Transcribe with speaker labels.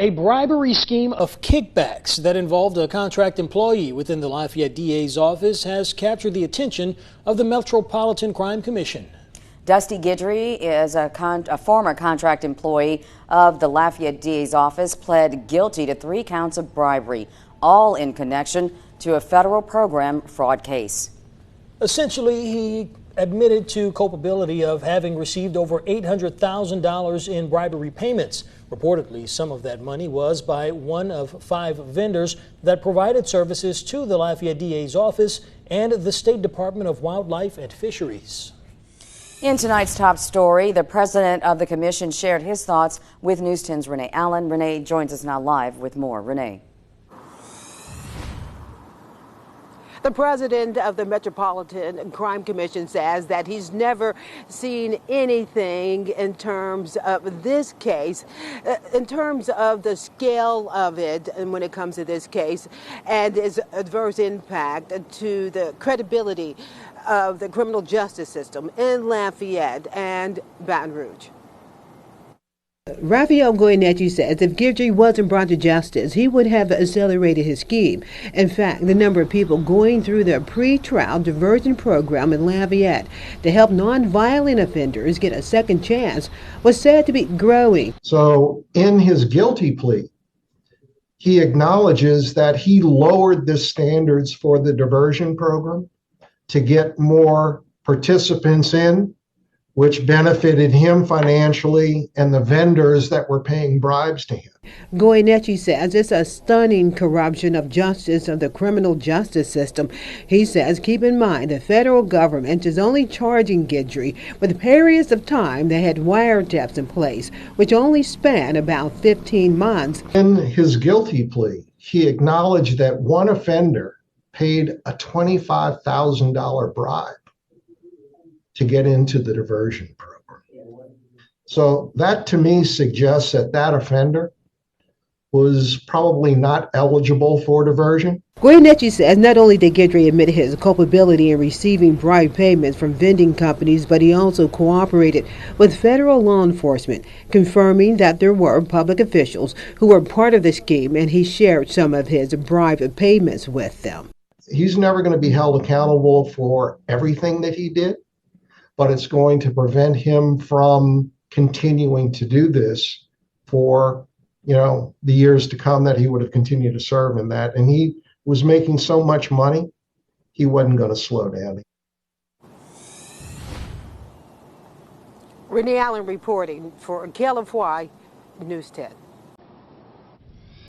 Speaker 1: A bribery scheme of kickbacks that involved a contract employee within the Lafayette DA's office has captured the attention of the Metropolitan Crime Commission.
Speaker 2: Dusty Guidry is a former contract employee of the Lafayette DA's office, pled guilty to 3 counts of bribery, all in connection to a federal program fraud case.
Speaker 1: Essentially, he admitted to culpability of having received over $800,000 in bribery payments. Reportedly, some of that money was by one of 5 vendors that provided services to the Lafayette DA's office and the State Department of Wildlife and Fisheries.
Speaker 2: In tonight's top story, the president of the commission shared his thoughts with News 10's Renee Allen. Renee joins us now live with more. Renee.
Speaker 3: The president of the Metropolitan Crime Commission says that he's never seen anything in terms of this case, in terms of the scale of it, and when it comes to this case, and its adverse impact to the credibility of the criminal justice system in Lafayette and Baton Rouge.
Speaker 4: Raphael Goyeneche says if Guidry wasn't brought to justice, he would have accelerated his scheme. In fact, the number of people going through the pre-trial diversion program in Lafayette to help nonviolent offenders get a second chance was said to be growing.
Speaker 5: So in his guilty plea, he acknowledges that he lowered the standards for the diversion program to get more participants in, which benefited him financially and the vendors that were paying bribes to him.
Speaker 4: Goyeneche says it's a stunning corruption of justice of the criminal justice system. He says, keep in mind, the federal government is only charging Guidry with periods of time they had wiretaps in place, which only span about 15 months.
Speaker 5: In his guilty plea, he acknowledged that one offender paid a $25,000 bribe to get into the diversion program. So that to me suggests that that offender was probably not eligible for diversion.
Speaker 4: Goyeneche says not only did Guidry admit his culpability in receiving bribe payments from vending companies, but he also cooperated with federal law enforcement, confirming that there were public officials who were part of the scheme, and he shared some of his bribe payments with them.
Speaker 5: He's never going to be held accountable for everything that he did, but it's going to prevent him from continuing to do this for, the years to come that he would have continued to serve in that. And he was making so much money, he wasn't going to slow down.
Speaker 3: Renee Allen reporting for KLFY News 10.